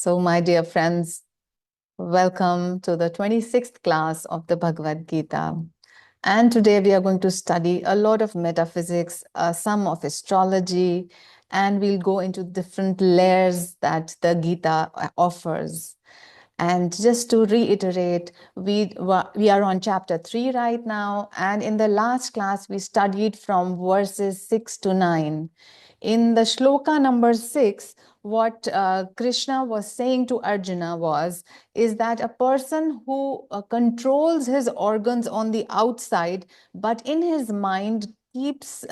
So, my dear friends, welcome to the 26th class of the Bhagavad Gita. And today we are going to study a lot of metaphysics, some of astrology, and we'll go into different layers that the Gita offers. And just to reiterate, we are on chapter 3 right now, and in the last class we studied from verses 6 to 9. In the shloka number 6, what Krishna was saying to Arjuna is that a person who controls his organs on the outside, but in his mind keeps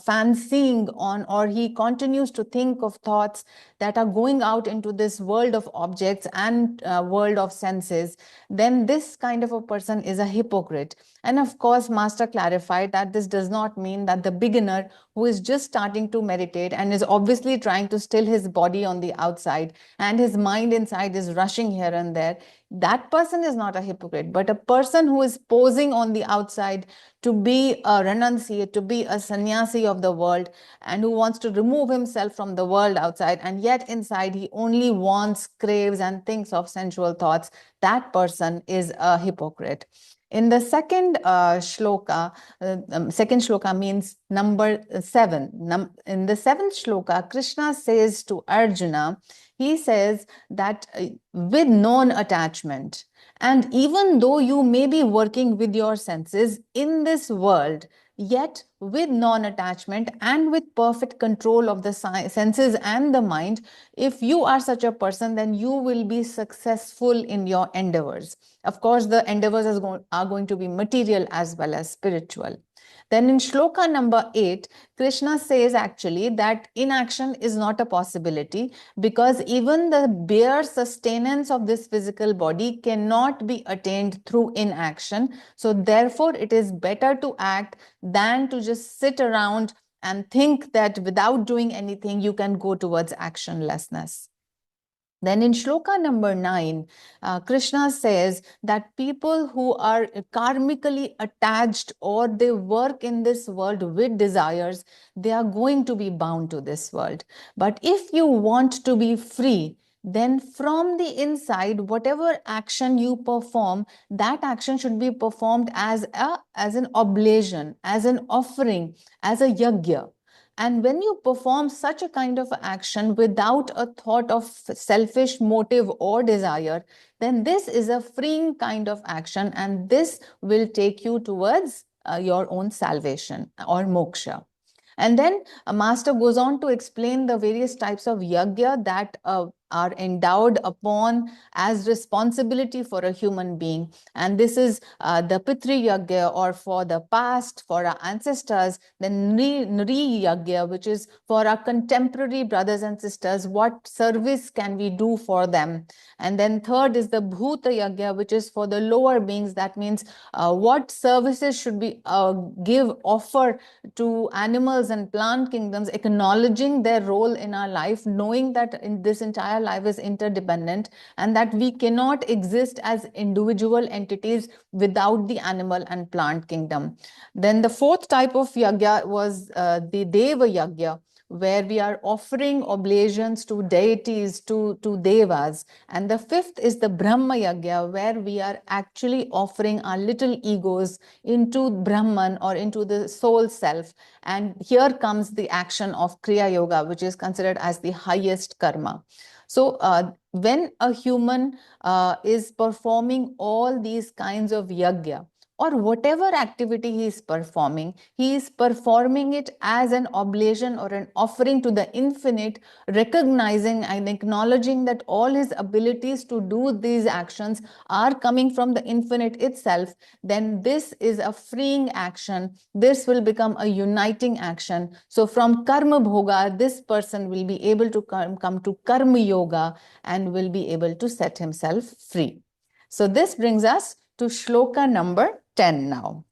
fancying on, or he continues to think of thoughts that are going out into this world of objects and world of senses, then this kind of a person is a hypocrite. And of course, Master clarified that this does not mean that the beginner who is just starting to meditate and is obviously trying to still his body on the outside and his mind inside is rushing here and there, that person is not a hypocrite. But a person who is posing on the outside to be a renunciate, to be a sannyasi of the world, and who wants to remove himself from the world outside, and yet inside he only wants, craves, and thinks of sensual thoughts, that person is a hypocrite. In the second second shloka means number 7. In the seventh shloka, Krishna says to Arjuna, he says that with non-attachment, and even though you may be working with your senses in this world, yet with non-attachment and with perfect control of the senses and the mind, if you are such a person, then you will be successful in your endeavors. Of course, the endeavors are going to be material as well as spiritual. Then in shloka number 8, Krishna says actually that inaction is not a possibility, because even the bare sustenance of this physical body cannot be attained through inaction. So therefore, it is better to act than to just sit around and think that without doing anything, you can go towards actionlessness. Then in shloka number 9, Krishna says that people who are karmically attached or they work in this world with desires, they are going to be bound to this world. But if you want to be free, then from the inside, whatever action you perform, that action should be performed as an oblation, as an offering, as a yajna. And when you perform such a kind of action without a thought of selfish motive or desire, then this is a freeing kind of action, and this will take you towards your own salvation or moksha. And then a master goes on to explain the various types of yajna that are endowed upon as responsibility for a human being. And this is the Pitri Yajna, or for the past, for our ancestors, then Nri Yajna, which is for our contemporary brothers and sisters, what service can we do for them? And then third is the Bhuta Yajna, which is for the lower beings. That means what services should we offer to animals and plant kingdoms, acknowledging their role in our life, knowing that in this entire life is interdependent and that we cannot exist as individual entities without the animal and plant kingdom. Then the fourth type of yajna was the Deva Yajna, where we are offering oblations to deities, to devas. And the fifth is the Brahma Yajna, where we are actually offering our little egos into Brahman, or into the soul self. And here comes the action of Kriya Yoga, which is considered as the highest karma. So when a human is performing all these kinds of yajna, or whatever activity he is performing it as an oblation or an offering to the infinite, recognizing and acknowledging that all his abilities to do these actions are coming from the infinite itself, then this is a freeing action. This will become a uniting action. So from karma bhoga, this person will be able to come to karma yoga and will be able to set himself free. So this brings us to shloka number 10 now.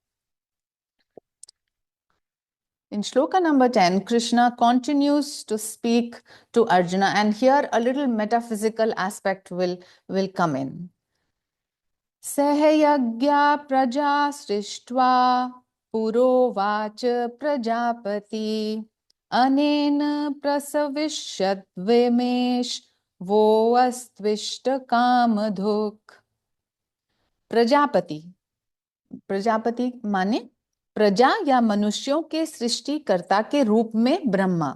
In shloka number 10, Krishna continues to speak to Arjuna, and here a little metaphysical aspect will come in. Sahayagya praja srishtva purovacha prajapati anena prasavishyat vimesh वो अस्त्विष्ट कामधुक. प्रजापति, प्रजापति माने प्रजा या मनुष्यों के सृष्टिकर्ता के रूप में ब्रह्मा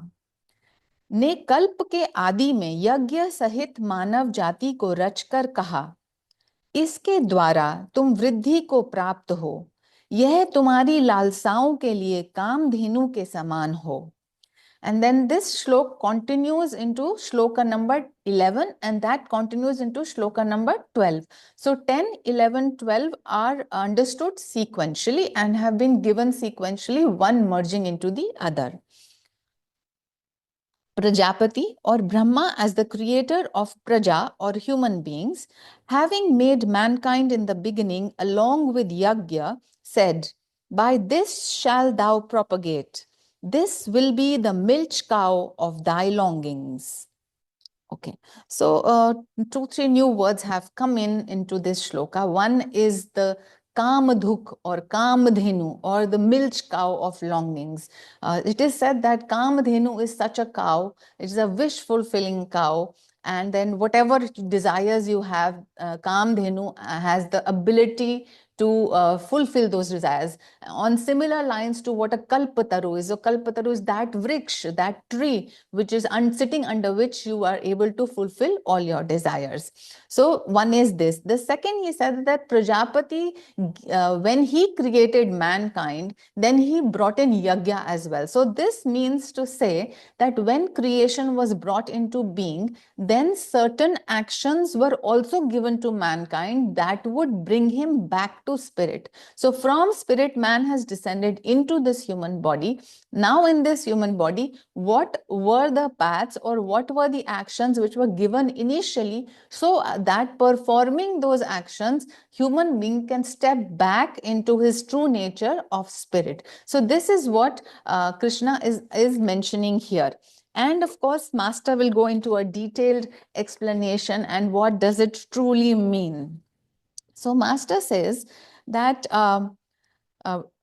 ने कल्प के आदि में यज्ञ सहित मानव जाति को रचकर कहा, इसके द्वारा तुम वृद्धि को प्राप्त हो, यह तुम्हारी लालसाओं के लिए कामधेनु के समान हो. And then this shlok continues into shloka number 11 and that continues into shloka number 12. So 10, 11, 12 are understood sequentially and have been given sequentially, one merging into the other. Prajapati or Brahma as the creator of Praja or human beings, having made mankind in the beginning along with Yagya, said, by this shall thou propagate. This will be the milch cow of thy longings. Okay, so 2-3 new words have come into this shloka. One is the Kamadhuk or Kamadhenu or the milch cow of longings. It is said that Kamadhenu is such a cow, it is a wish fulfilling cow. And then whatever desires you have, Kamadhenu has the ability to fulfill those desires. On similar lines to what a Kalpataru is. So Kalpataru is that vriksha, that tree, which is sitting under which you are able to fulfill all your desires. So one is this. The second, he said that Prajapati, when he created mankind, then he brought in yagya as well. So this means to say that when creation was brought into being, then certain actions were also given to mankind that would bring him back to spirit. So from spirit, man has descended into this human body. Now in this human body, what were the paths or what were the actions which were given initially, so that performing those actions, human being can step back into his true nature of spirit. So this is what Krishna is mentioning here. And of course, Master will go into a detailed explanation and what does it truly mean. So Master says that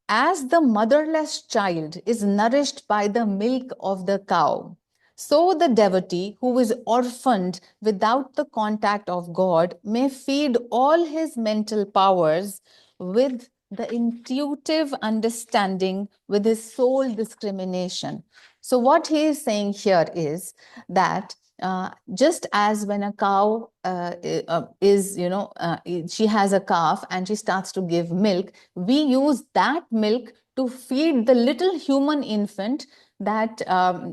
as the motherless child is nourished by the milk of the cow, so the devotee who is orphaned without the contact of God may feed all his mental powers with the intuitive understanding, with his soul discrimination. So what he is saying here is that just as when a cow is, she has a calf and she starts to give milk, we use that milk to feed the little human infant that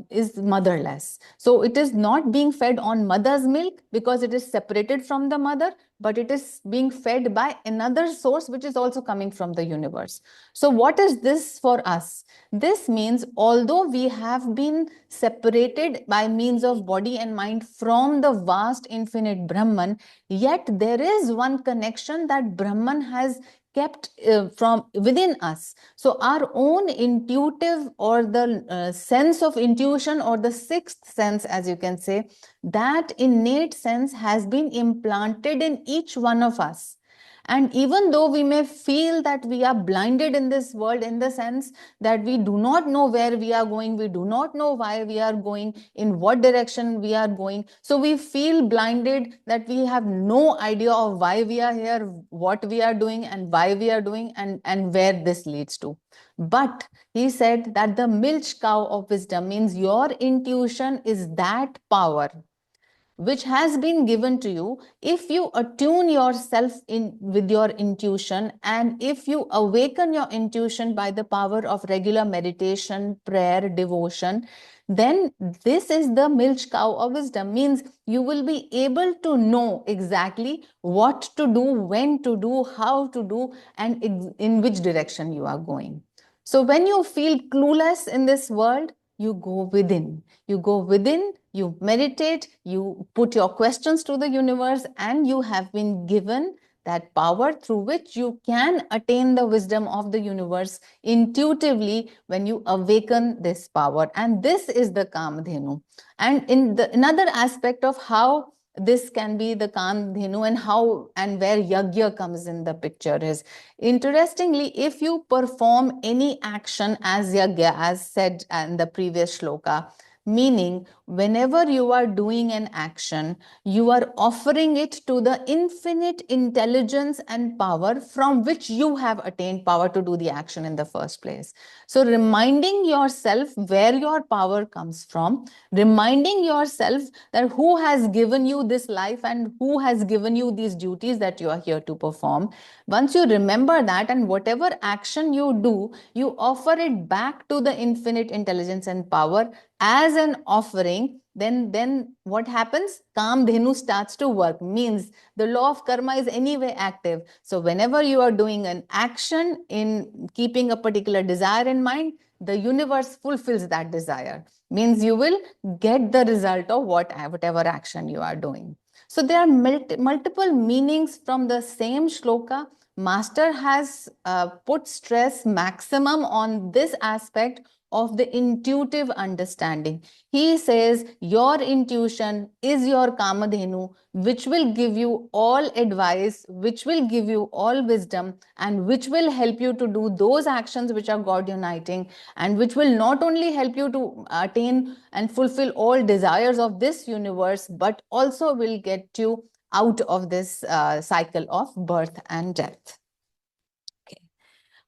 is motherless. So it is not being fed on mother's milk because it is separated from the mother, but it is being fed by another source which is also coming from the universe. So what is this for us? This means although we have been separated by means of body and mind from the vast infinite Brahman, yet there is one connection that Brahman has kept from within us. So our own intuitive or the sense of intuition or the sixth sense, as you can say, that innate sense has been implanted in each one of us. And even though we may feel that we are blinded in this world, in the sense that we do not know where we are going, we do not know why we are going, in what direction we are going. So we feel blinded that we have no idea of why we are here, what we are doing, and why we are doing, and where this leads to. But he said that the milch cow of wisdom means your intuition is that power which has been given to you. If you attune yourself in with your intuition, and if you awaken your intuition by the power of regular meditation, prayer, devotion, then this is the milch cow of wisdom. Means you will be able to know exactly what to do, when to do, how to do, and in which direction you are going. So when you feel clueless in this world, you go within. You go within, you meditate, you put your questions to the universe, and you have been given that power through which you can attain the wisdom of the universe intuitively when you awaken this power. And this is the Kamadhenu. And in another aspect of how this can be the Kamadhenu and how and where Yagya comes in the picture is, interestingly, if you perform any action as Yagya, as said in the previous shloka, meaning whenever you are doing an action, you are offering it to the infinite intelligence and power from which you have attained power to do the action in the first place. So reminding yourself where your power comes from, reminding yourself that who has given you this life and who has given you these duties that you are here to perform. Once you remember that, and whatever action you do, you offer it back to the infinite intelligence and power as an offering, then what happens? Kamdhenu starts to work, means the law of karma is anyway active. So whenever you are doing an action in keeping a particular desire in mind, the universe fulfills that desire, means you will get the result of whatever action you are doing. So there are multiple meanings from the same shloka. Master has put stress maximum on this aspect of the intuitive understanding. He says your intuition is your Kamadhenu, which will give you all advice, which will give you all wisdom, and which will help you to do those actions which are God uniting, and which will not only help you to attain and fulfill all desires of this universe, but also will get you out of this cycle of birth and death.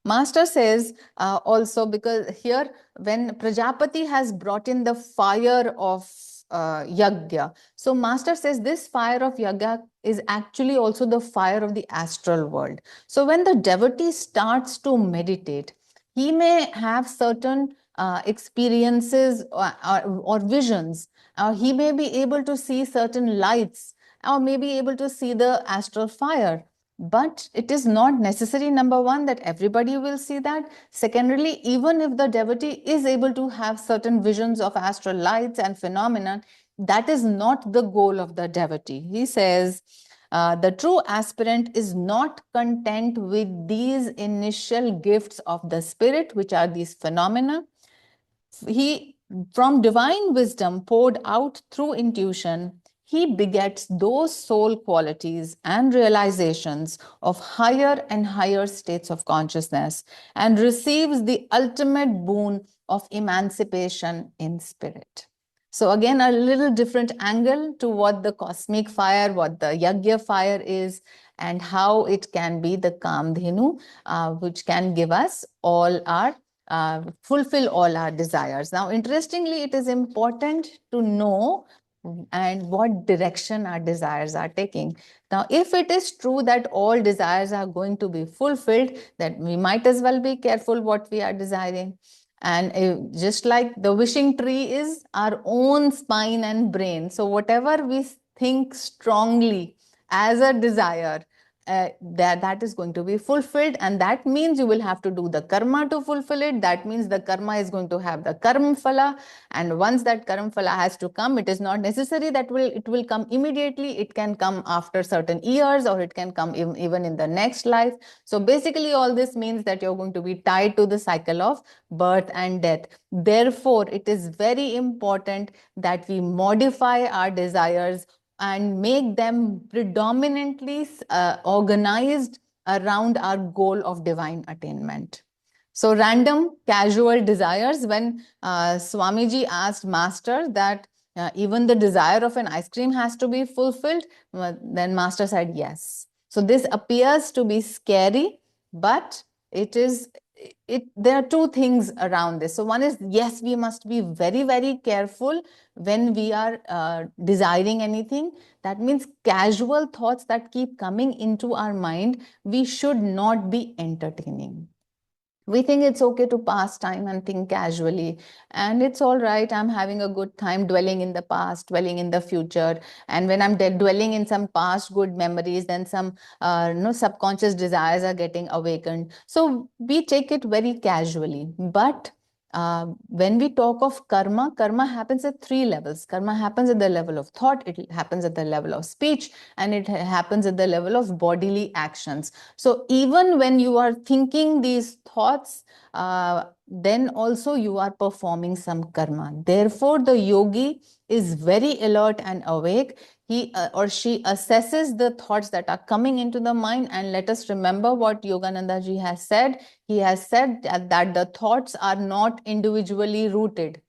Master says also, because here when Prajapati has brought in the fire of Yagya, so Master says this fire of Yagya is actually also the fire of the astral world. So when the devotee starts to meditate, he may have certain experiences or visions, or he may be able to see certain lights, or may be able to see the astral fire. But it is not necessary, number one, that everybody will see that. Secondarily, even if the devotee is able to have certain visions of astral lights and phenomena, that is not the goal of the devotee. He says, the true aspirant is not content with these initial gifts of the spirit, which are these phenomena. He, from divine wisdom poured out through intuition, he begets those soul qualities and realizations of higher and higher states of consciousness and receives the ultimate boon of emancipation in spirit. So again, a little different angle to what the cosmic fire, what the Yagya fire is, and how it can be the Kamdhenu, which can give us all our fulfill all our desires. Now, interestingly, it is important to know and what direction our desires are taking. Now, if it is true that all desires are going to be fulfilled, then we might as well be careful what we are desiring. And just like the wishing tree is our own spine and brain. So whatever we think strongly as a desire, that is going to be fulfilled, and that means you will have to do the karma to fulfill it. That means the karma is going to have the karma phala, and once that karma phala has to come, it is not necessary that it will come immediately. It can come after certain years, or it can come even in the next life. So basically all this means that you're going to be tied to the cycle of birth and death. Therefore, it is very important that we modify our desires and make them predominantly organized around our goal of divine attainment. So random, casual desires, when Swamiji asked Master that even the desire of an ice cream has to be fulfilled, then Master said yes. So this appears to be scary, but there are two things around this. So one is, yes, we must be very, very careful when we are desiring anything. That means casual thoughts that keep coming into our mind, we should not be entertaining. We think it's okay to pass time and think casually, and it's all right. I'm having a good time dwelling in the past, dwelling in the future. And when I'm dwelling in some past good memories, then some subconscious desires are getting awakened. So we take it very casually. But when we talk of karma, karma happens at three levels. Karma happens at the level of thought, it happens at the level of speech, and it happens at the level of bodily actions. So even when you are thinking these thoughts, then also you are performing some karma. Therefore, the yogi is very alert and awake. He or she assesses the thoughts that are coming into the mind. And let us remember what Yogananda ji has said. He has said that the thoughts are not individually rooted.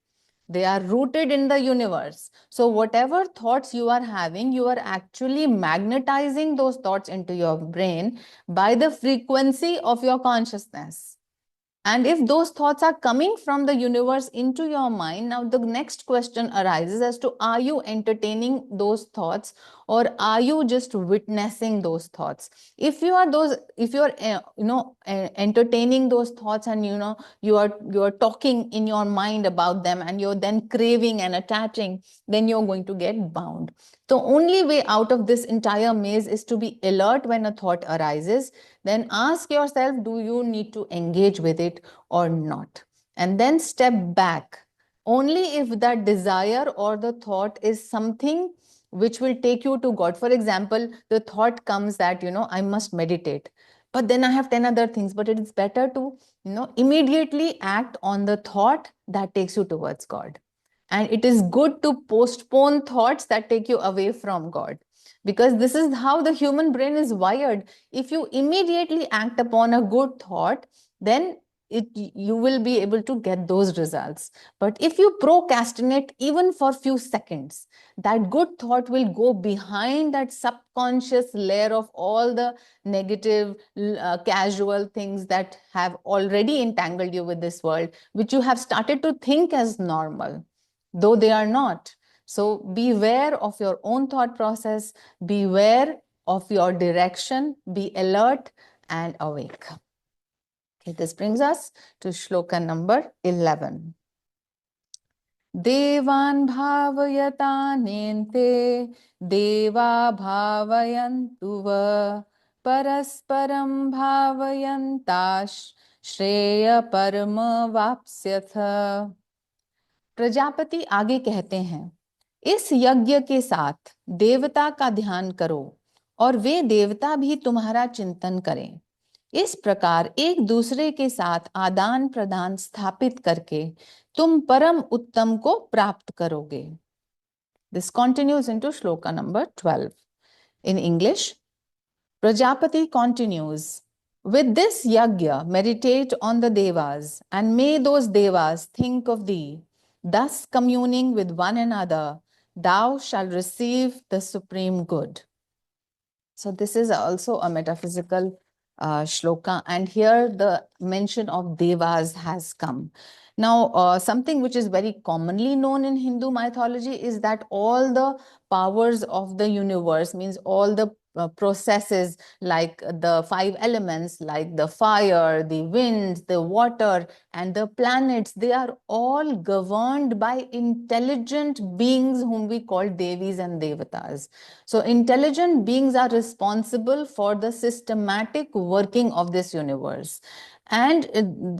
They are rooted in the universe. So whatever thoughts you are having, you are actually magnetizing those thoughts into your brain by the frequency of your consciousness. And if those thoughts are coming from the universe into your mind, now the next question arises as to, are you entertaining those thoughts, or are you just witnessing those thoughts? If you are entertaining those thoughts, and you are talking in your mind about them, and you're then craving and attaching, then you're going to get bound. The only way out of this entire maze is to be alert when a thought arises. Then ask yourself, do you need to engage with it or not? And then step back. Only if that desire or the thought is something which will take you to God. For example, the thought comes that, I must meditate, but then I have 10 other things. But it is better to, immediately act on the thought that takes you towards God. And it is good to postpone thoughts that take you away from God, because this is how the human brain is wired. If you immediately act upon a good thought, then you will be able to get those results. But if you procrastinate even for few seconds, that good thought will go behind that subconscious layer of all the negative, casual things that have already entangled you with this world, which you have started to think as normal, though they are not. So beware of your own thought process, beware of your direction, be alert and awake. Okay, this brings us to shloka number 11. Devan bhavayatanente deva bhavayantuva parasparam bhavayantash shreya parama vapsyatha. Prajapati आगे कहते हैं, इस यज्ञ के साथ देवता का ध्यान करो और वे देवता भी तुम्हारा चिंतन करें। इस प्रकार एक दूसरे के साथ आदान प्रदान स्थापित करके तुम परम उत्तम को प्राप्त करोगे। This continues into shloka number 12. In English, Prajapati continues, with this yajna, meditate on the devas, and may those devas think of thee. Thus communing with one another, thou shalt receive the supreme good. So this is also a metaphysical shloka, and here the mention of devas has come. Now, something which is very commonly known in Hindu mythology is that all the powers of the universe, means all the processes like the 5 elements, like the fire, the wind, the water, and the planets, they are all governed by intelligent beings whom we call Devis and Devatas. So intelligent beings are responsible for the systematic working of this universe. And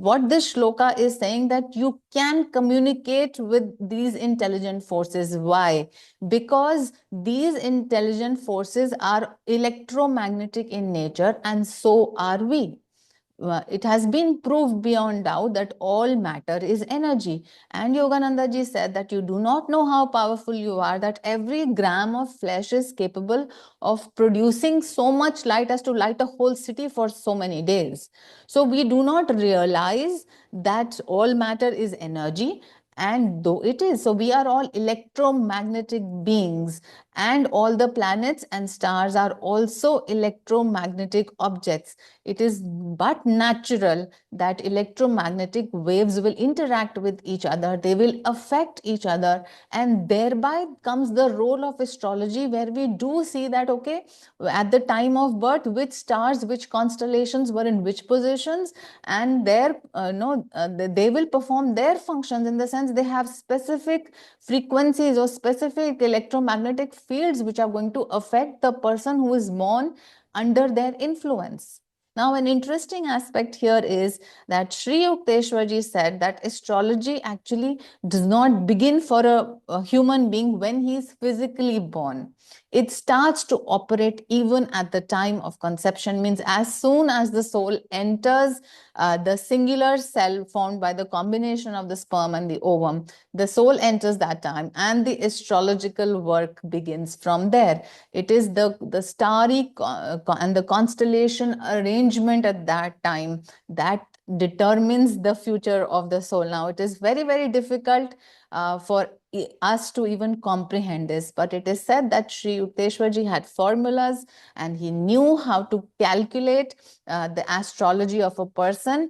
what this shloka is saying, that you can communicate with these intelligent forces. Why? Because these intelligent forces are electromagnetic in nature, and so are we. It has been proved beyond doubt that all matter is energy. And Yogananda ji said that you do not know how powerful you are, that every gram of flesh is capable of producing so much light as to light a whole city for so many days. So we do not realize that all matter is energy. And though it is, so we are all electromagnetic beings, and all the planets and stars are also electromagnetic objects. It is but natural that electromagnetic waves will interact with each other, they will affect each other, and thereby comes the role of astrology, where we do see that, okay, at the time of birth, which stars, which constellations were in which positions, and they will perform their functions, in the sense they have specific frequencies or specific electromagnetic fields which are going to affect the person who is born under their influence. Now, an interesting aspect here is that Sri Yukteswarji said that astrology actually does not begin for a human being when he is physically born. It starts to operate even at the time of conception, means as soon as the soul enters the singular cell formed by the combination of the sperm and the ovum, the soul enters that time, and the astrological work begins from there. It is the starry and the constellation arrangement at that time that determines the future of the soul. Now, it is very, very difficult for us to even comprehend this, but it is said that Sri Yukteswarji had formulas and he knew how to calculate the astrology of a person,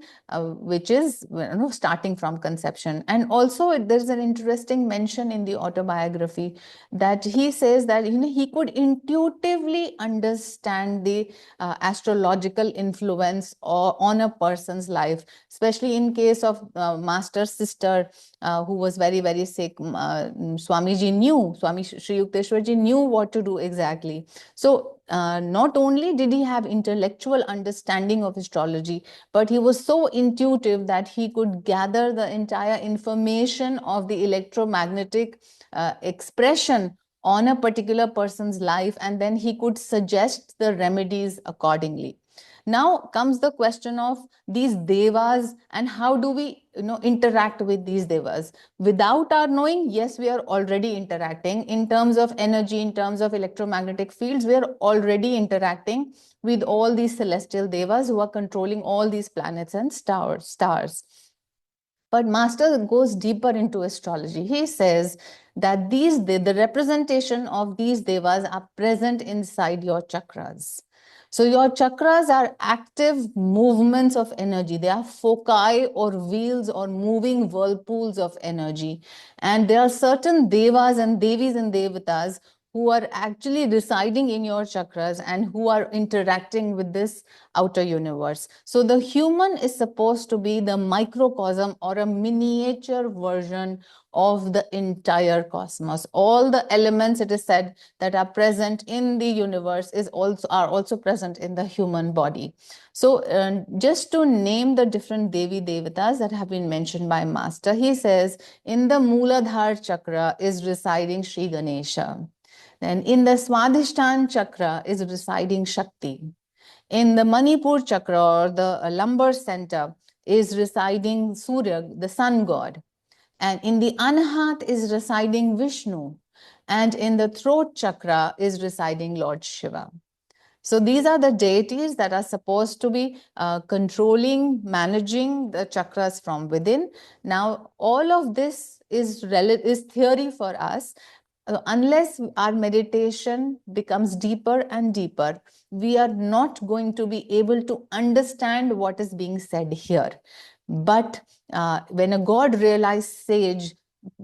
which is starting from conception. And also there's an interesting mention in the autobiography that he says that he could intuitively understand the astrological influence on a person's life, especially in case of master's sister who was very, very sick. Swamiji knew, Swami Sri Yukteswarji knew what to do exactly. So not only did he have intellectual understanding of astrology, but he was so intuitive that he could gather the entire information of the electromagnetic expression on a particular person's life, and then he could suggest the remedies accordingly. Now comes the question of these devas and how do we interact with these devas. Without our knowing, yes, we are already interacting in terms of energy, in terms of electromagnetic fields. We are already interacting with all these celestial devas who are controlling all these planets and stars. But Master goes deeper into astrology. He says that the representation of these devas are present inside your chakras. So your chakras are active movements of energy. They are foci or wheels or moving whirlpools of energy. And there are certain devas and devis and devatas who are actually residing in your chakras and who are interacting with this outer universe. So the human is supposed to be the microcosm or a miniature version of the entire cosmos. All the elements, it is said, that are present in the universe are also present in the human body. So just to name the different Devi Devatas that have been mentioned by Master, he says in the Mooladhara chakra is residing Sri Ganesha. Then in the Swadhisthana chakra is residing Shakti. In the Manipur chakra or the lumbar center is residing Surya, the sun god. And in the Anahat is residing Vishnu. And in the throat chakra is residing Lord Shiva. So these are the deities that are supposed to be controlling, managing the chakras from within. Now, all of this is theory for us. Unless our meditation becomes deeper and deeper, we are not going to be able to understand what is being said here. But when a God realized sage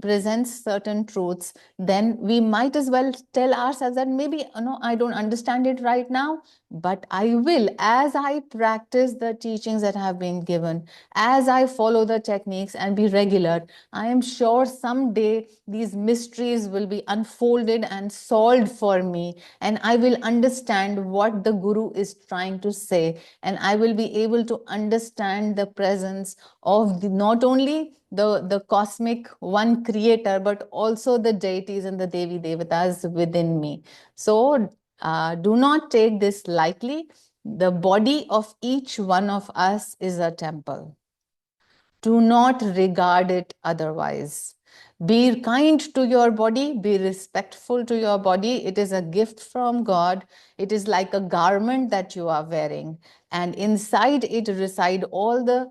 presents certain truths, then we might as well tell ourselves that maybe, I don't understand it right now, but I will, as I practice the teachings that have been given, as I follow the techniques and be regular, I am sure someday these mysteries will be unfolded and solved for me, and I will understand what the Guru is trying to say, and I will be able to understand the presence of not only the cosmic one creator, but also the deities and the Devi Devatas within me. So do not take this lightly. The body of each one of us is a temple. Do not regard it otherwise. Be kind to your body, be respectful to your body. It is a gift from God. It is like a garment that you are wearing. And inside it reside all the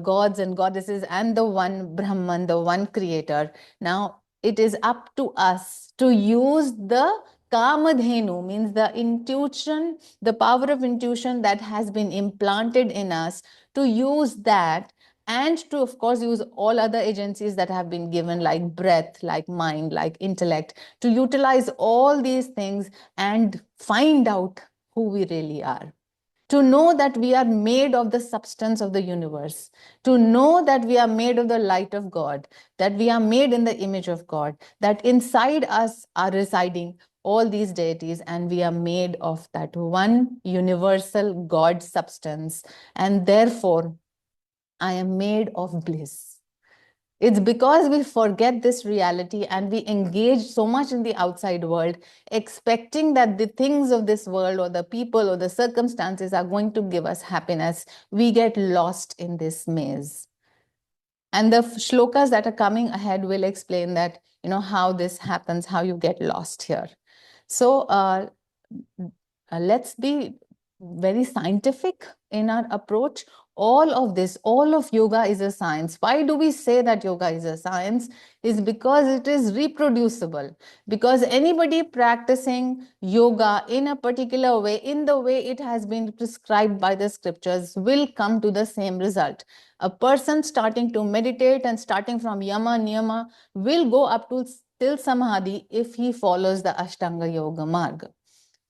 gods and goddesses and the one Brahman, the one creator. Now, it is up to us to use the Kamadhenu, means the intuition, the power of intuition that has been implanted in us, to use that, and to, of course, use all other agencies that have been given, like breath, like mind, like intellect, to utilize all these things and find out who we really are. To know that we are made of the substance of the universe, to know that we are made of the light of God, that we are made in the image of God, that inside us are residing all these deities, and we are made of that one universal God substance, and therefore I am made of bliss. It's because we forget this reality and we engage so much in the outside world, expecting that the things of this world or the people or the circumstances are going to give us happiness. We get lost in this maze. And the shlokas that are coming ahead will explain that, how this happens, how you get lost here. So let's be very scientific in our approach. All of yoga is a science. Why do we say that yoga is a science? Is because it is reproducible. Because anybody practicing yoga in a particular way, in the way it has been prescribed by the scriptures, will come to the same result. A person starting to meditate and starting from yama, niyama will go up to till samadhi if he follows the Ashtanga Yoga Marga.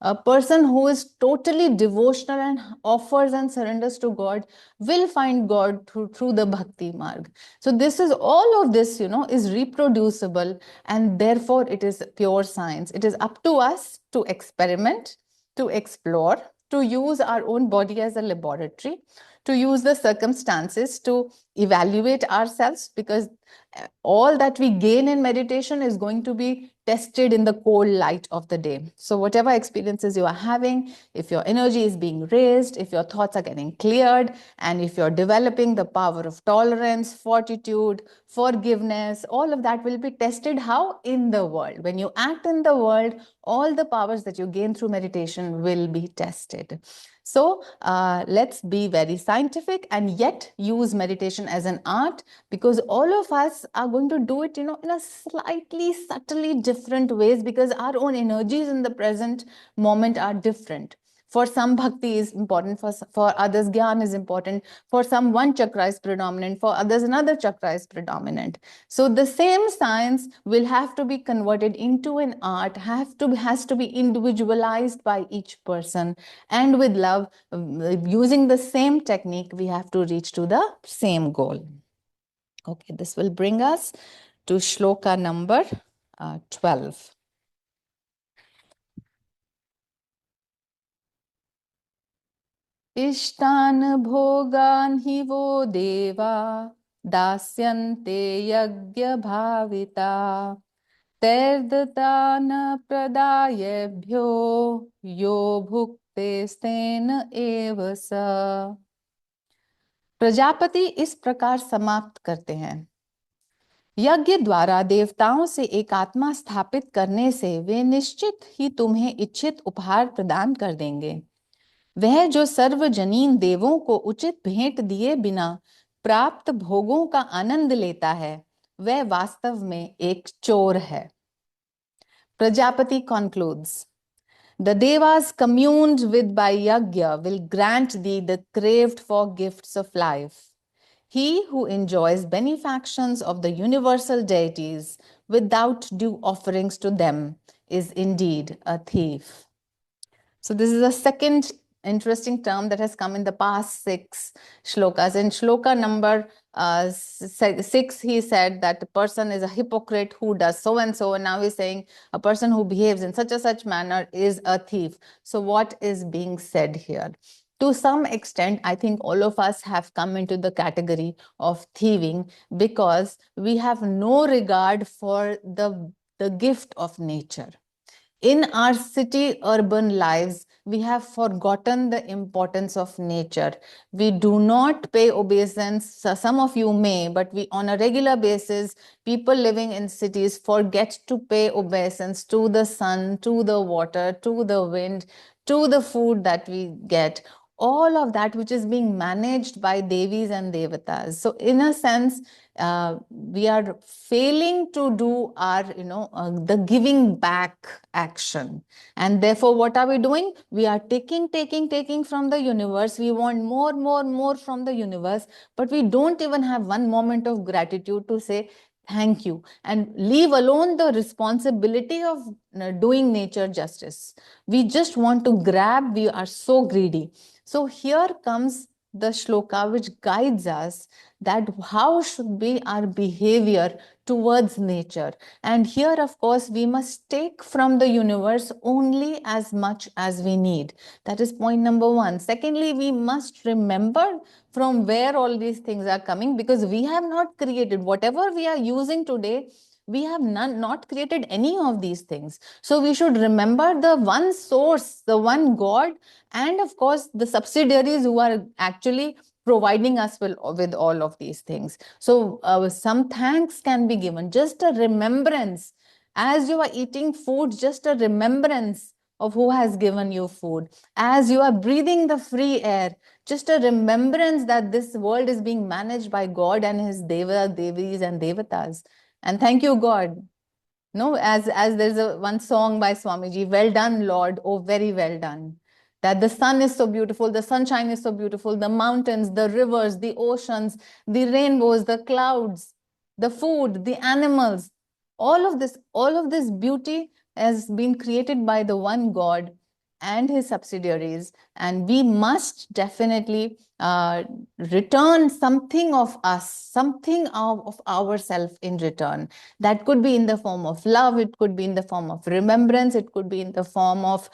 A person who is totally devotional and offers and surrenders to God will find God through the Bhakti Marg. So this is all of this, is reproducible, and therefore it is pure science. It is up to us to experiment, to explore, to use our own body as a laboratory, to use the circumstances to evaluate ourselves, because all that we gain in meditation is going to be tested in the cold light of the day. So whatever experiences you are having, if your energy is being raised, if your thoughts are getting cleared, and if you're developing the power of tolerance, fortitude, forgiveness, all of that will be tested. How? In the world. When you act in the world, all the powers that you gain through meditation will be tested. So let's be very scientific and yet use meditation as an art, because all of us are going to do it, in a slightly subtly different ways, because our own energies in the present moment are different. For some, bhakti is important. For others, gyan is important. For some, one chakra is predominant. For others, another chakra is predominant. So the same science will have to be converted into an art, has to be individualized by each person. And with love, using the same technique, we have to reach to the same goal. Okay, this will bring us to shloka number 12. Ishtan bhogan hi vo deva dasyante yagya bhavita terdana pradayebhyo yo bhukte stena eva sa. Prajapati इस प्रकार समाप्त करते हैं। यज्ञ द्वारा देवताओं से एक आत्मा स्थापित करने से वे निश्चित ही तुम्हें इच्छित उपहार प्रदान कर देंगे। वह जो सर्वजनीन देवों को उचित भेंट दिए बिना प्राप्त भोगों का आनंद लेता है, वह वास्तव में एक चोर है। Prajapati concludes, the devas communed with by yajna will grant thee the craved for gifts of life. He who enjoys benefactions of the universal deities without due offerings to them is indeed a thief. So this is a second interesting term that has come in the past 6 shlokas. In shloka number 6, he said that the person is a hypocrite who does so and so, and now he's saying a person who behaves in such a such manner is a thief. So what is being said here? To some extent, I think all of us have come into the category of thieving, because we have no regard for the gift of nature. In our city urban lives, we have forgotten the importance of nature. We do not pay obeisance. So some of you may, but we, on a regular basis, people living in cities forget to pay obeisance to the sun, to the water, to the wind, to the food that we get. All of that which is being managed by Devis and Devatas. So in a sense, we are failing to do our, the giving back action. And therefore, what are we doing? We are taking from the universe. We want more from the universe, but we don't even have one moment of gratitude to say, thank you, and leave alone the responsibility of doing nature justice. We just want to grab. We are so greedy. So here comes the shloka which guides us that how should be our behavior towards nature. And here, of course, we must take from the universe only as much as we need. That is point number one. Secondly, we must remember from where all these things are coming, because we have not created whatever we are using today. We have not created any of these things. So we should remember the one source, the one God, and of course the subsidiaries who are actually providing us with all of these things. So some thanks can be given, just a remembrance. As you are eating food, just a remembrance of who has given you food. As you are breathing the free air, just a remembrance that this world is being managed by God and his deva, devis and devatas. And thank you, God. No, as there's one song by Swamiji, well done, Lord, oh, very well done. That the sun is so beautiful, the sunshine is so beautiful, the mountains, the rivers, the oceans, the rainbows, the clouds, the food, the animals, all of this beauty has been created by the one God and his subsidiaries. And we must definitely return something of us, something of ourselves in return. That could be in the form of love, it could be in the form of remembrance, it could be in the form of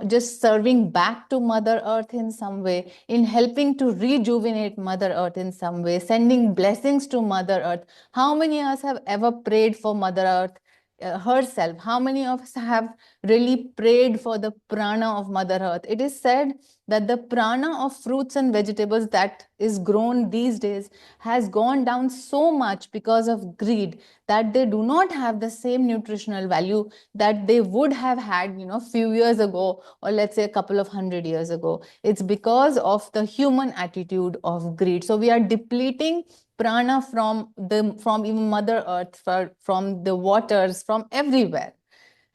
just serving back to Mother Earth in some way, in helping to rejuvenate Mother Earth in some way, sending blessings to Mother Earth. How many of us have ever prayed for Mother Earth herself? How many of us have really prayed for the prana of Mother Earth? It is said that the prana of fruits and vegetables that is grown these days has gone down so much because of greed, that they do not have the same nutritional value that they would have had, few years ago, or let's say a couple of 100 years ago. It's because of the human attitude of greed. So we are depleting prana from even Mother Earth, from the waters, from everywhere.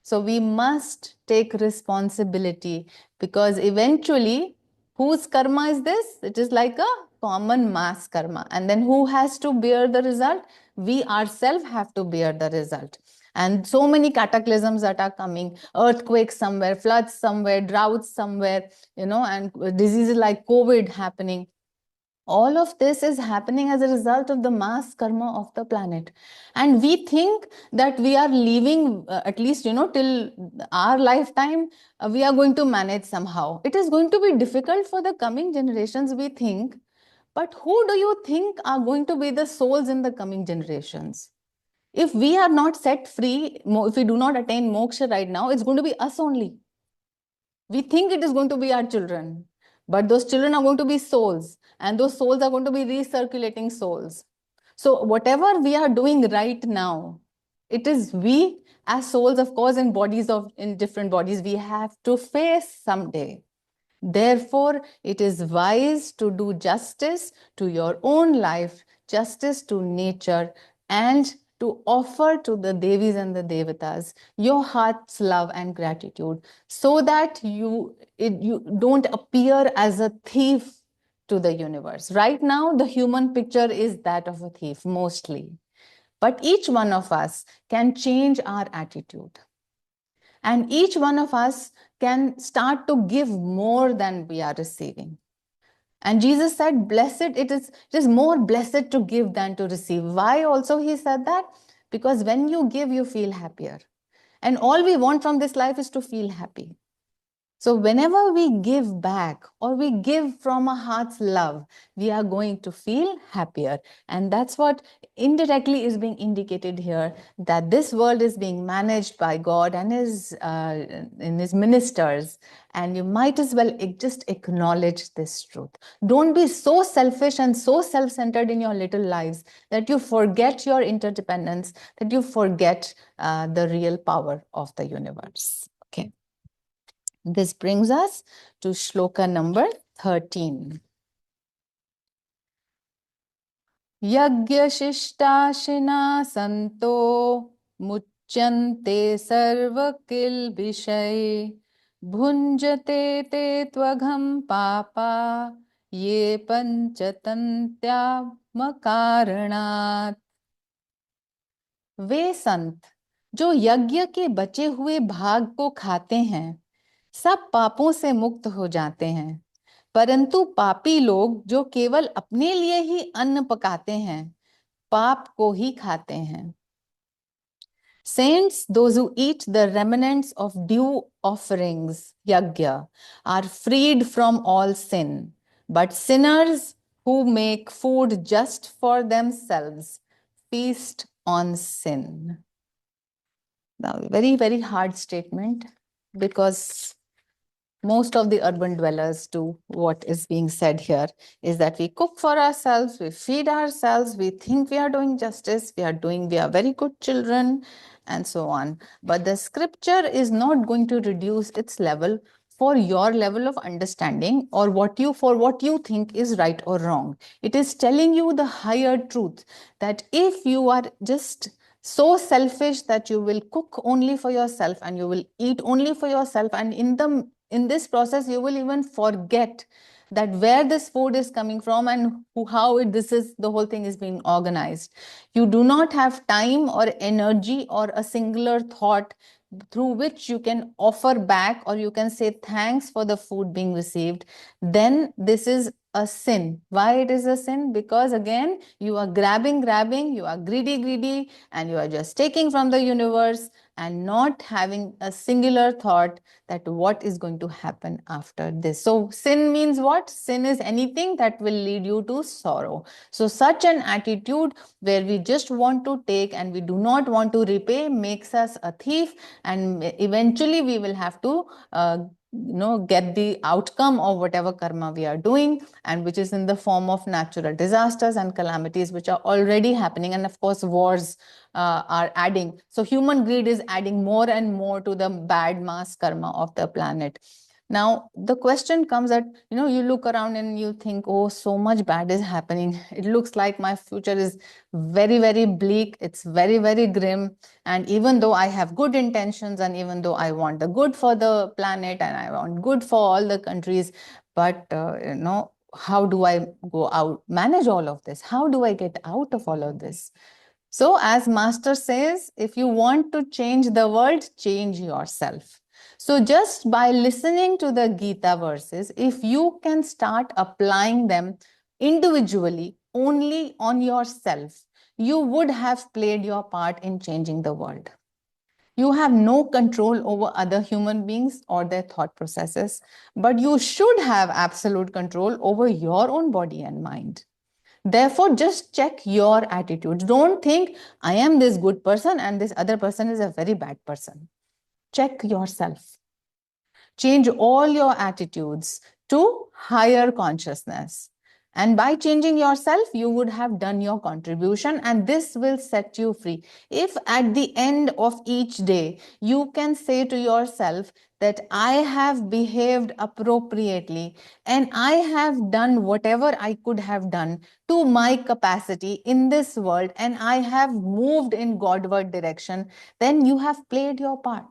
So we must take responsibility, because eventually, whose karma is this? It is like a common mass karma. And then who has to bear the result? We ourselves have to bear the result. And so many cataclysms that are coming, earthquakes somewhere, floods somewhere, droughts somewhere, and diseases like COVID happening. All of this is happening as a result of the mass karma of the planet. And we think that we are leaving, at least, till our lifetime, we are going to manage somehow. It is going to be difficult for the coming generations, we think. But who do you think are going to be the souls in the coming generations? If we are not set free, if we do not attain moksha right now, it's going to be us only. We think it is going to be our children, but those children are going to be souls, and those souls are going to be recirculating souls. So whatever we are doing right now, it is we as souls, of course, in different bodies, we have to face someday. Therefore, it is wise to do justice to your own life, justice to nature, and to offer to the Devis and the Devatas your heart's love and gratitude, so that you don't appear as a thief to the universe. Right now, the human picture is that of a thief mostly. But each one of us can change our attitude. And each one of us can start to give more than we are receiving. And Jesus said, it is more blessed to give than to receive. Why also he said that? Because when you give, you feel happier. And all we want from this life is to feel happy. So whenever we give back, or we give from a heart's love, we are going to feel happier. And that's what indirectly is being indicated here, that this world is being managed by God and his ministers. And you might as well just acknowledge this truth. Don't be so selfish and so self-centered in your little lives that you forget your interdependence, that you forget the real power of the universe. Okay. This brings us to shloka number 13. Yagya Shishta Santo Muchyante Sarva Kilbishai Bhunjate Te Tvagham Papa Ye Panchatantya Makaranat. वे संत जो यज्ञ के बचे हुए भाग को खाते हैं, सब पापों से मुक्त हो जाते हैं, परंतु पापी लोग जो केवल अपने लिए ही अन्न पकाते हैं, पाप को ही खाते हैं. Saints, those who eat the remnants of due offerings, yagya, are freed from all sin. But sinners who make food just for themselves feast on sin. Now, very, very hard statement, because most of the urban dwellers do what is being said here, is that we cook for ourselves, we feed ourselves, we think we are doing justice, we are very good children, and so on. But the scripture is not going to reduce its level for your level of understanding, or what you think is right or wrong. It is telling you the higher truth, that if you are just so selfish that you will cook only for yourself and you will eat only for yourself, and in this process you will even forget that where this food is coming from and how this is, the whole thing is being organized. You do not have time or energy or a singular thought through which you can offer back, or you can say thanks for the food being received. Then this is a sin. Why it is a sin? Because again, you are grabbing, you are greedy, and you are just taking from the universe and not having a singular thought that what is going to happen after this. So sin means what? Sin is anything that will lead you to sorrow. So such an attitude where we just want to take and we do not want to repay makes us a thief, and eventually we will have to get the outcome of whatever karma we are doing, and which is in the form of natural disasters and calamities which are already happening. And of course wars are adding. So human greed is adding more and more to the bad mass karma of the planet. Now the question comes that, you look around and you think, oh, so much bad is happening. It looks like my future is very, very bleak. It's very, very grim. And even though I have good intentions, and even though I want the good for the planet and I want good for all the countries, but how do I go out, manage all of this? How do I get out of all of this? So as Master says, if you want to change the world, change yourself. So just by listening to the Gita verses, if you can start applying them individually only on yourself, you would have played your part in changing the world. You have no control over other human beings or their thought processes, but you should have absolute control over your own body and mind. Therefore, just check your attitudes. Don't think, I am this good person and this other person is a very bad person. Check yourself. Change all your attitudes to higher consciousness. And by changing yourself, you would have done your contribution, and this will set you free. If at the end of each day, you can say to yourself that I have behaved appropriately and I have done whatever I could have done to my capacity in this world, and I have moved in Godward direction, then you have played your part.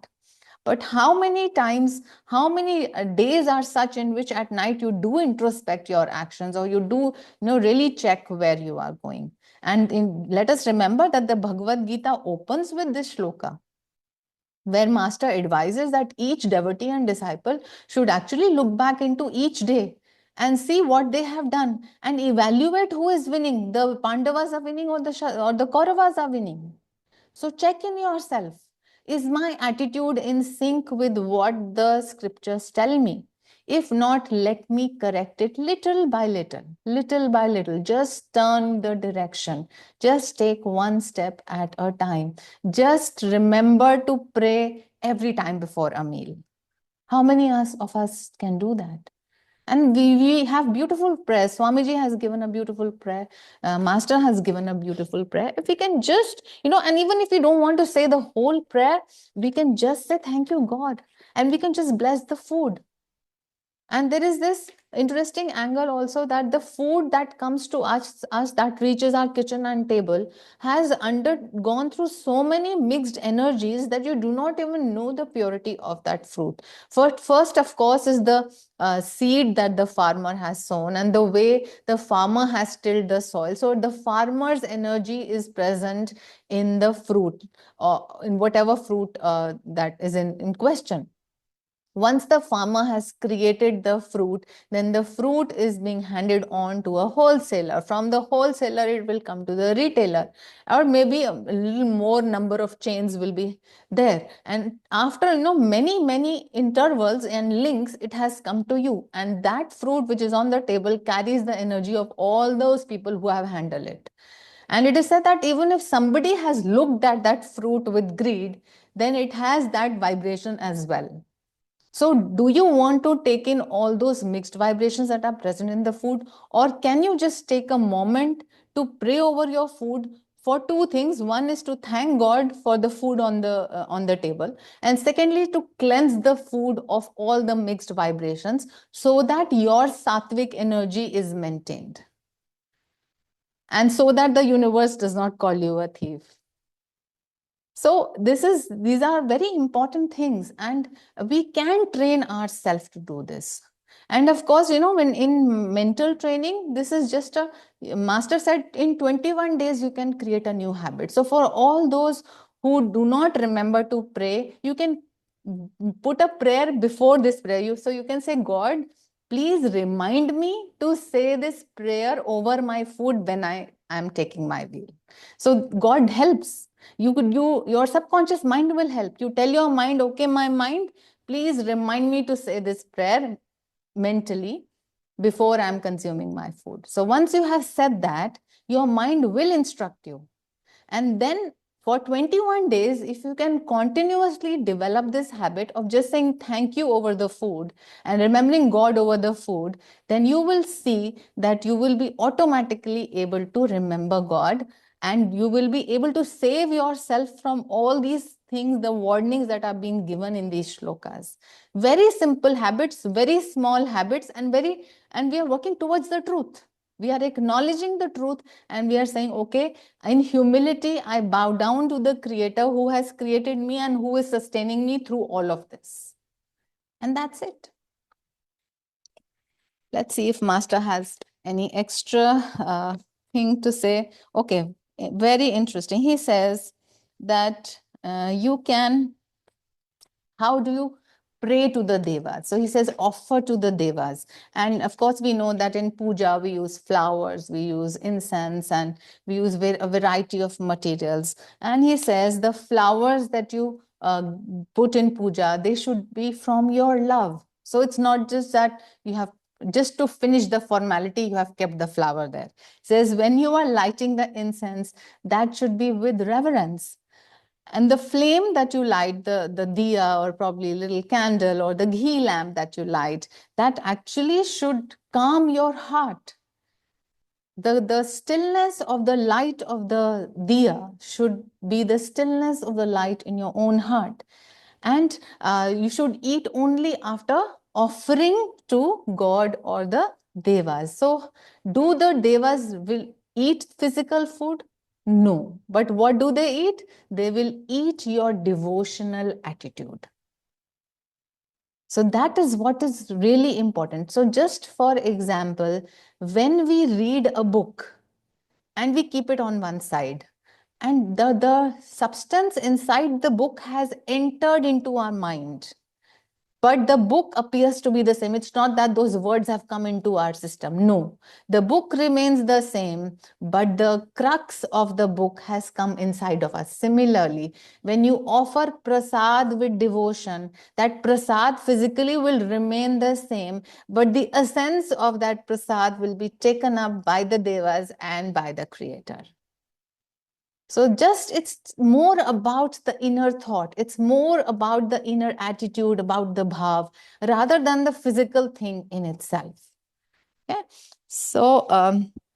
But how many times, how many days are such in which at night you do introspect your actions, or you do really check where you are going? And let us remember that the Bhagavad Gita opens with this shloka, where Master advises that each devotee and disciple should actually look back into each day and see what they have done and evaluate who is winning. The Pandavas are winning, or the Kauravas are winning. So check in yourself. Is my attitude in sync with what the scriptures tell me? If not, let me correct it little by little, little by little. Just turn the direction. Just take one step at a time. Just remember to pray every time before a meal. How many of us can do that? And we have beautiful prayer. Swamiji has given a beautiful prayer. Master has given a beautiful prayer. If we can just, and even if we don't want to say the whole prayer, we can just say, thank you, God. And we can just bless the food. And there is this interesting angle also, that the food that comes to us that reaches our kitchen and table has undergone through so many mixed energies that you do not even know the purity of that fruit. First, of course, is the seed that the farmer has sown and the way the farmer has tilled the soil. So the farmer's energy is present in the fruit, or in whatever fruit that is in question. Once the farmer has created the fruit, then the fruit is being handed on to a wholesaler. From the wholesaler, it will come to the retailer, or maybe a little more number of chains will be there. And after, many intervals and links, it has come to you. And that fruit which is on the table carries the energy of all those people who have handled it. And it is said that even if somebody has looked at that fruit with greed, then it has that vibration as well. So, do you want to take in all those mixed vibrations that are present in the food, or can you just take a moment to pray over your food for two things? One is to thank God for the food on the table, and secondly, to cleanse the food of all the mixed vibrations so that your sattvic energy is maintained, and so that the universe does not call you a thief. So these are very important things, and we can train ourselves to do this. And of course, when in mental training, this is just a master said in 21 days you can create a new habit. So for all those who do not remember to pray, you can put a prayer before this prayer. So you can say, God, please remind me to say this prayer over my food when I am taking my meal. So God helps. Your subconscious mind will help. You tell your mind, okay, my mind, please remind me to say this prayer mentally before I'm consuming my food. So once you have said that, your mind will instruct you. And then for 21 days, if you can continuously develop this habit of just saying thank you over the food and remembering God over the food, then you will see that you will be automatically able to remember God, and you will be able to save yourself from all these things, the warnings that are being given in these shlokas. Very simple habits, very small habits, and we are working towards the truth. We are acknowledging the truth, and we are saying, okay, in humility, I bow down to the Creator who has created me and who is sustaining me through all of this. And that's it. Let's see if Master has any extra thing to say. Okay, very interesting. He says that you can, how do you pray to the devas? So he says offer to the devas. And of course, we know that in puja, we use flowers, we use incense, and we use a variety of materials. And he says the flowers that you put in puja, they should be from your love. So it's not just that you have just to finish the formality, you have kept the flower there. He says when you are lighting the incense, that should be with reverence. And the flame that you light, the diya or probably a little candle or the ghee lamp that you light, that actually should calm your heart. The stillness of the light of the diya should be the stillness of the light in your own heart. And you should eat only after offering to God or the devas. So do the devas will eat physical food? No. But what do they eat? They will eat your devotional attitude. So that is what is really important. So just for example, when we read a book and we keep it on one side, and the substance inside the book has entered into our mind, but the book appears to be the same. It's not that those words have come into our system. No, the book remains the same, but the crux of the book has come inside of us. Similarly, when you offer prasad with devotion, that prasad physically will remain the same, but the essence of that prasad will be taken up by the devas and by the Creator. So it's more about the inner thought. It's more about the inner attitude, about the bhav, rather than the physical thing in itself. Okay? So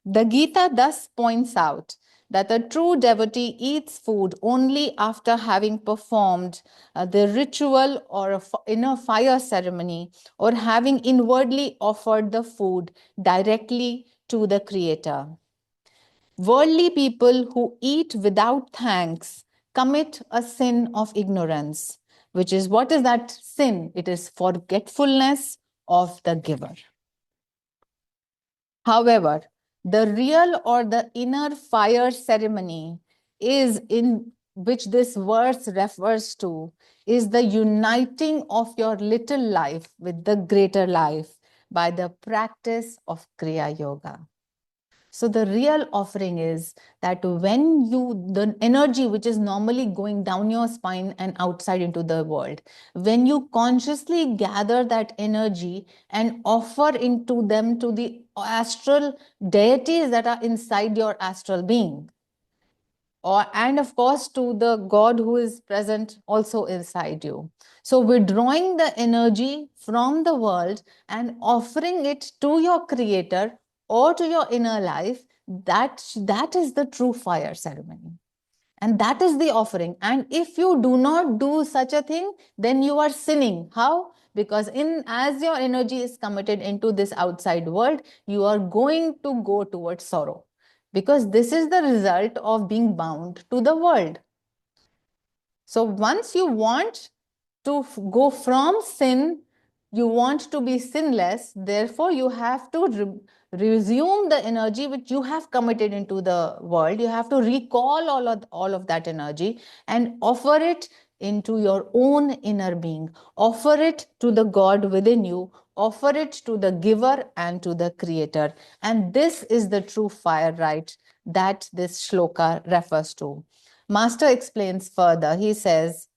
the Gita thus points out that a true devotee eats food only after having performed the ritual or in a fire ceremony, or having inwardly offered the food directly to the Creator. Worldly people who eat without thanks commit a sin of ignorance, which is, what is that sin? It is forgetfulness of the giver. However, the real or the inner fire ceremony is in which this verse refers to is the uniting of your little life with the greater life by the practice of Kriya Yoga. So the real offering is that when the energy which is normally going down your spine and outside into the world, when you consciously gather that energy and offer into them to the astral deities that are inside your astral being, and of course to the God who is present also inside you. So withdrawing the energy from the world and offering it to your creator or to your inner life, that is the true fire ceremony. And that is the offering. And if you do not do such a thing, then you are sinning. How? Because as your energy is committed into this outside world, you are going to go towards sorrow. Because this is the result of being bound to the world. So once you want to go from sin, you want to be sinless, therefore you have to resume the energy which you have committed into the world. You have to recall all of that energy and offer it into your own inner being. Offer it to the God within you. Offer it to the giver and to the creator. And this is the true fire rite that this shloka refers to. Master explains further. He says,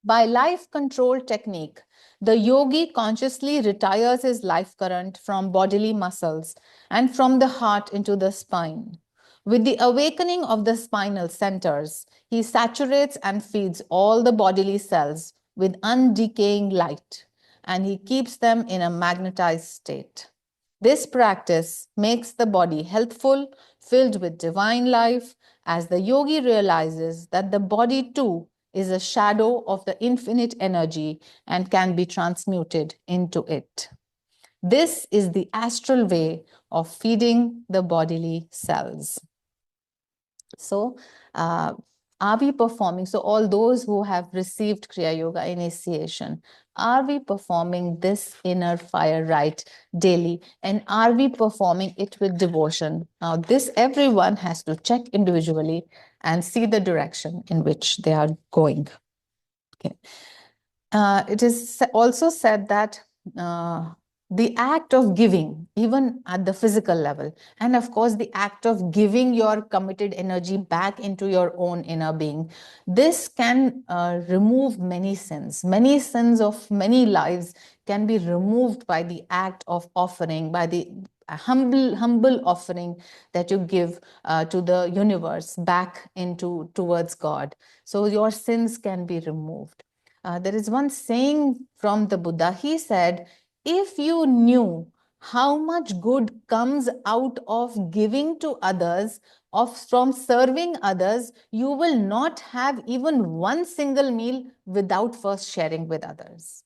by life control technique, the yogi consciously retires his life current from bodily muscles and from the heart into the spine. With the awakening of the spinal centers, he saturates and feeds all the bodily cells with undecaying light, and he keeps them in a magnetized state. This practice makes the body healthful, filled with divine life, as the yogi realizes that the body too is a shadow of the infinite energy and can be transmuted into it. This is the astral way of feeding the bodily cells. So, are we performing? So, all those who have received Kriya Yoga initiation, are we performing this inner fire rite daily? And are we performing it with devotion? Now, this everyone has to check individually and see the direction in which they are going. Okay. It is also said that the act of giving, even at the physical level, and of course, the act of giving your committed energy back into your own inner being, this can remove many sins. Many sins of many lives can be removed by the act of offering, by the humble offering that you give to the universe back into towards God. So your sins can be removed. There is one saying from the Buddha. He said, if you knew how much good comes out of giving to others, from serving others, you will not have even one single meal without first sharing with others.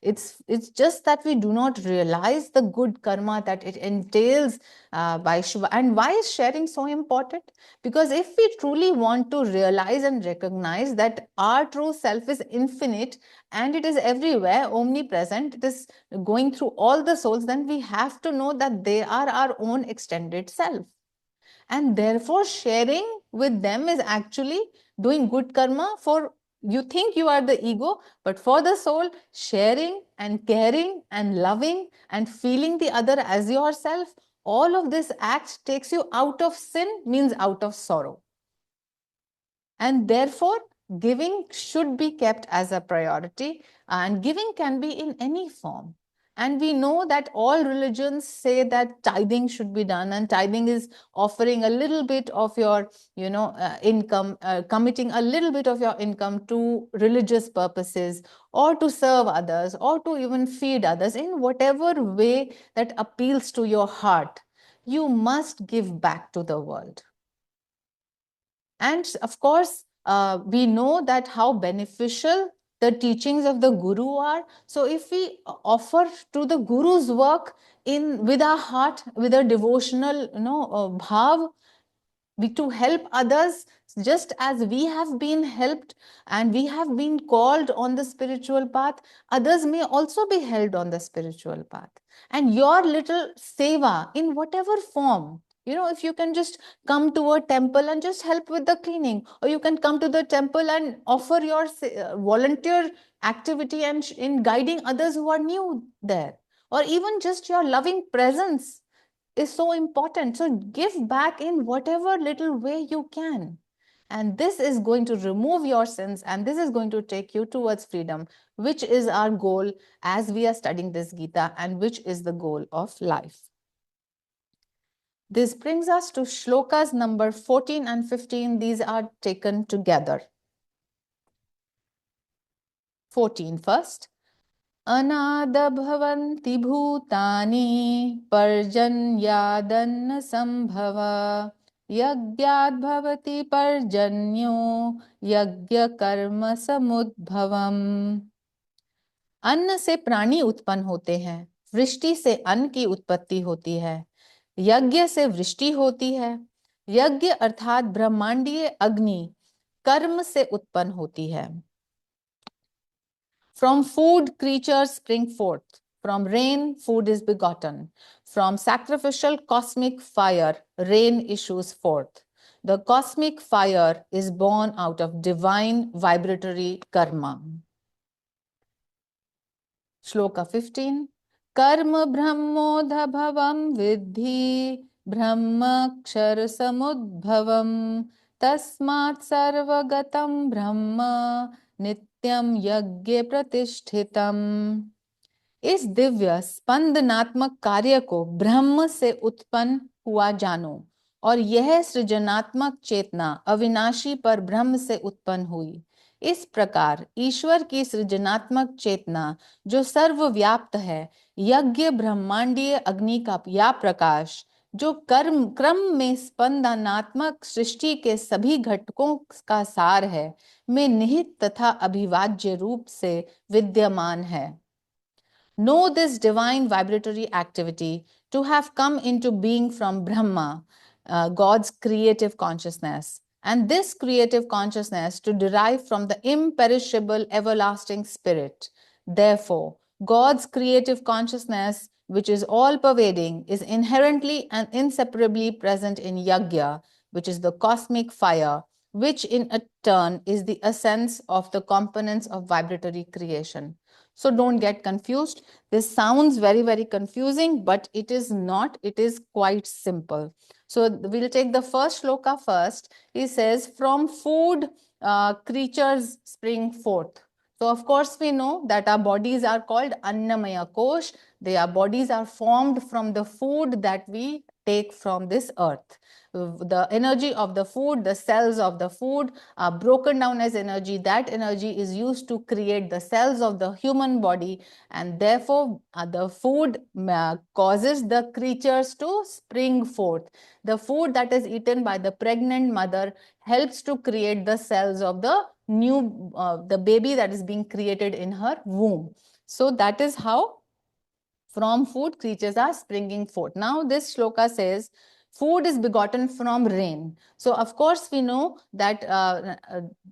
It's just that we do not realize the good karma that it entails by Shiva. And why is sharing so important? Because if we truly want to realize and recognize that our true self is infinite and it is everywhere, omnipresent, it is going through all the souls, then we have to know that they are our own extended self. And therefore, sharing with them is actually doing good karma. For you think you are the ego, but for the soul, sharing and caring and loving and feeling the other as yourself, all of this act takes you out of sin, means out of sorrow. And therefore, giving should be kept as a priority, and giving can be in any form. And we know that all religions say that tithing should be done, and tithing is offering a little bit of your, income, committing a little bit of your income to religious purposes, or to serve others, or to even feed others in whatever way that appeals to your heart. You must give back to the world. And of course, we know that how beneficial the teachings of the Guru are. So if we offer to the Guru's work with our heart, with a devotional, bhav, to help others, just as we have been helped and we have been called on the spiritual path, others may also be held on the spiritual path. And your little seva, in whatever form, If you can just come to a temple and just help with the cleaning, or you can come to the temple and offer your volunteer activity and in guiding others who are new there, or even just your loving presence is so important. So give back in whatever little way you can. And this is going to remove your sins, and this is going to take you towards freedom, which is our goal as we are studying this Gita, and which is the goal of life. This brings us to shlokas number 14 and 15. These are taken together. 14 first. अनादभवन्ति भूतानि पर्जन्यादन्न संभव यज्ञाद्भवति पर्जन्यो यज्ञकर्म समुद्भवम्। अन्न से प्राणी उत्पन्न होते हैं, वृष्टि से अन्न की उत्पत्ति होती है, यज्ञ से वृष्टि होती है, यज्ञ अर्थात ब्रह्मांडीय अग्नि कर्म से उत्पन्न होती है। From food, creatures spring forth. From rain, food is begotten. From sacrificial cosmic fire, rain issues forth. The cosmic fire is born out of divine vibratory karma. Shloka 15. Karma brahmodhabhavam vidhi brahmakshar samudbhavam tasmat sarvagatam brahma नित्यम यज्ञ प्रतिष्ठितम। इस दिव्य स्पंदनात्मक कार्य को ब्रह्म से उत्पन्न हुआ जानो, और यह सृजनात्मक चेतना अविनाशी पर ब्रह्म से उत्पन्न हुई। इस प्रकार ईश्वर की सृजनात्मक चेतना जो सर्वव्याप्त है, यज्ञ ब्रह्मांडीय अग्नि का या प्रकाश जो क्रम में स्पंदनात्मक सृष्टि के सभी घटकों का सार है, में निहित तथा अभिवाज्य रूप से विद्यमान है। Know this divine vibratory activity to have come into being from Brahma, God's creative consciousness, and this creative consciousness to derive from the imperishable everlasting spirit. Therefore, God's creative consciousness, which is all-pervading, is inherently and inseparably present in Yajna, which is the cosmic fire, which in a turn is the essence of the components of vibratory creation. So don't get confused. This sounds very, very confusing, but it is not. It is quite simple. So we'll take the first shloka first. He says, from food, creatures spring forth. So of course we know that our bodies are called Annamaya Kosh. Their bodies are formed from the food that we take from this earth. The energy of the food, the cells of the food are broken down as energy. That energy is used to create the cells of the human body, and therefore the food causes the creatures to spring forth. The food that is eaten by the pregnant mother helps to create the cells of the new, the baby that is being created in her womb. So that is how from food creatures are springing forth. Now this shloka says, food is begotten from rain. So of course we know that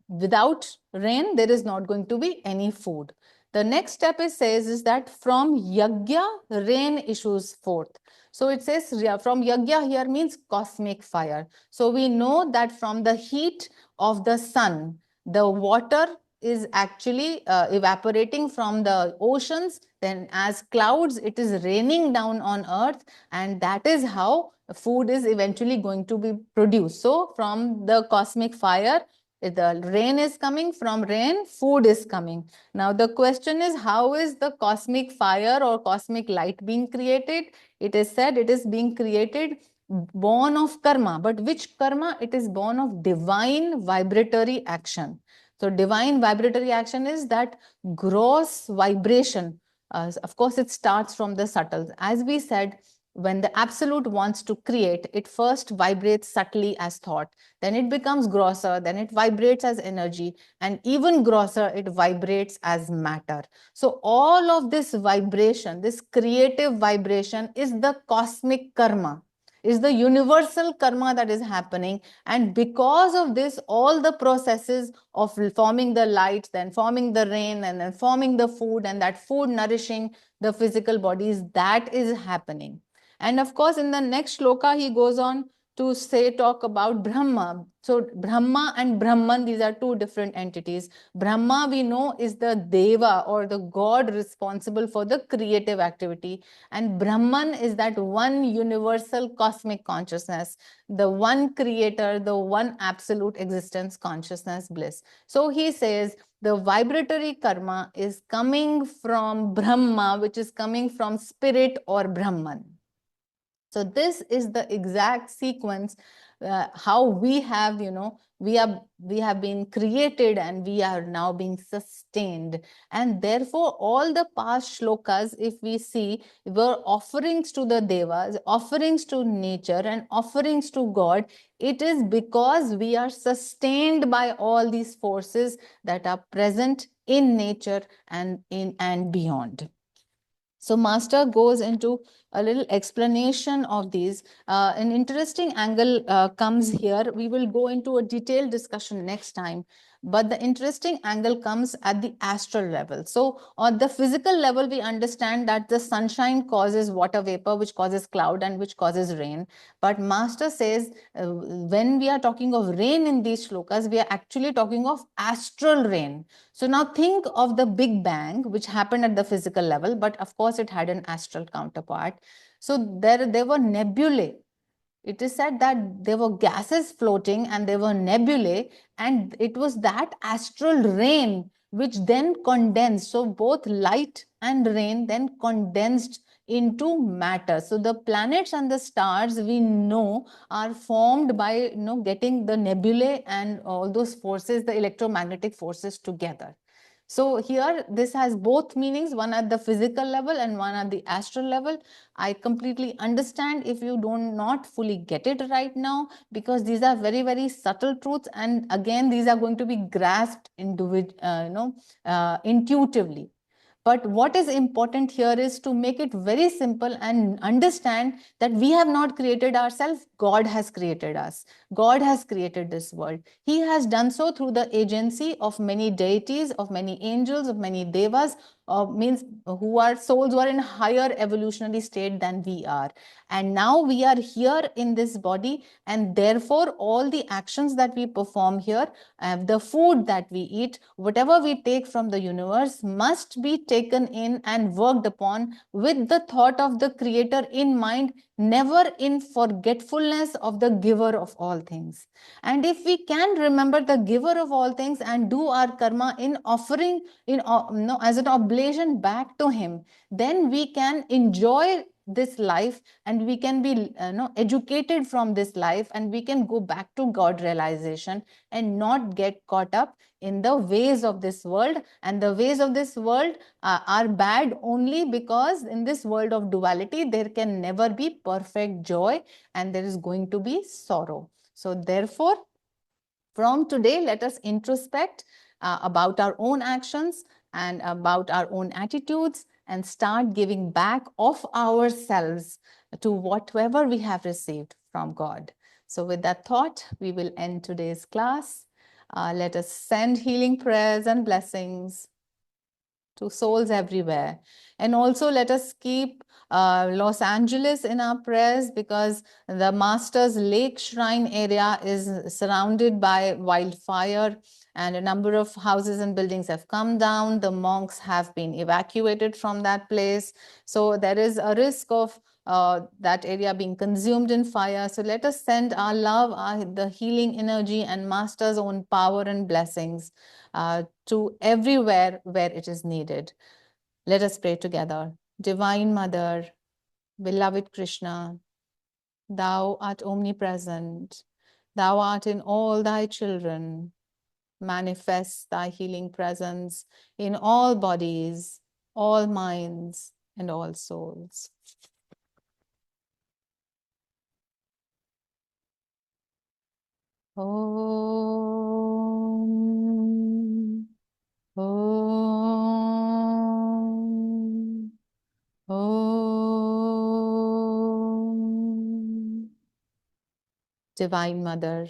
without rain there is not going to be any food. The next step it says is that from yajna rain issues forth. So it says from yajna here means cosmic fire. So we know that from the heat of the sun, the water is actually evaporating from the oceans. Then as clouds, it is raining down on earth, and that is how food is eventually going to be produced. So from the cosmic fire, the rain is coming. From rain, food is coming. Now the question is, how is the cosmic fire or cosmic light being created? It is said it is being created born of karma. But which karma? It is born of divine vibratory action. So divine vibratory action is that gross vibration. Of course, it starts from the subtle. As we said, when the absolute wants to create, it first vibrates subtly as thought, then it becomes grosser, then it vibrates as energy, and even grosser, it vibrates as matter. So all of this vibration, this creative vibration, is the cosmic karma, is the universal karma that is happening. And because of this, all the processes of forming the light, then forming the rain, and then forming the food, and that food nourishing the physical bodies, that is happening. And of course, in the next shloka, he goes on to talk about Brahma. So Brahma and Brahman, these are two different entities. Brahma, we know, is the Deva or the God responsible for the creative activity. And Brahman is that one universal cosmic consciousness, the one creator, the one absolute existence, consciousness, bliss. So he says the vibratory karma is coming from Brahma, which is coming from spirit or Brahman. So this is the exact sequence how we have, we have been created and we are now being sustained. And therefore, all the past shlokas, if we see, were offerings to the devas, offerings to nature, and offerings to God. It is because we are sustained by all these forces that are present in nature and beyond. So Master goes into a little explanation of these. An interesting angle comes here. We will go into a detailed discussion next time. But the interesting angle comes at the astral level. So on the physical level, we understand that the sunshine causes water vapor, which causes cloud and which causes rain. But Master says when we are talking of rain in these shlokas, we are actually talking of astral rain. So now think of the Big Bang, which happened at the physical level, but of course it had an astral counterpart. So there were nebulae. It is said that there were gases floating and there were nebulae, and it was that astral rain which then condensed. So both light and rain then condensed into matter. So the planets and the stars, we know, are formed by getting the nebulae and all those forces, the electromagnetic forces together. So here this has both meanings, one at the physical level and one at the astral level. I completely understand if you do not fully get it right now, because these are very, very subtle truths, and again these are going to be grasped intuitively. But what is important here is to make it very simple and understand that we have not created ourselves. God has created us. God has created this world. He has done so through the agency of many deities, of many angels, of many devas, means who are souls who are in higher evolutionary state than we are. And now we are here in this body, and therefore all the actions that we perform here, the food that we eat, whatever we take from the universe, must be taken in and worked upon with the thought of the creator in mind, never in forgetfulness of the giver of all things. And if we can remember the giver of all things and do our karma in offering, as an oblation back to him, then we can enjoy this life, and we can be educated from this life, and we can go back to God realization and not get caught up in the ways of this world. And the ways of this world are bad only because in this world of duality there can never be perfect joy, and there is going to be sorrow. So therefore, from today, let us introspect about our own actions and about our own attitudes, and start giving back of ourselves to whatever we have received from God. So with that thought, we will end today's class. Let us send healing prayers and blessings to souls everywhere. And also let us keep Los Angeles in our prayers, because the Master's Lake Shrine area is surrounded by wildfire, and a number of houses and buildings have come down. The monks have been evacuated from that place. So there is a risk of that area being consumed in fire. So let us send our love, the healing energy, and Master's own power and blessings to everywhere where it is needed. Let us pray together. Divine Mother, beloved Krishna, thou art omnipresent. Thou art in all thy children. Manifest thy healing presence in all bodies, all minds, and all souls. Om. Om. Om. Divine Mother,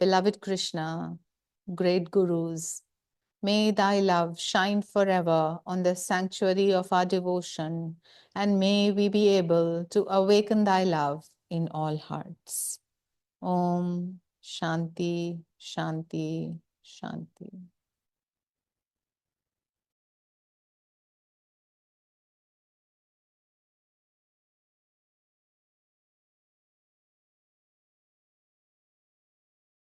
beloved Krishna, great gurus, May thy love shine forever on the sanctuary of our devotion, and may we be able to awaken thy love in all hearts. Om Shanti, Shanti, Shanti.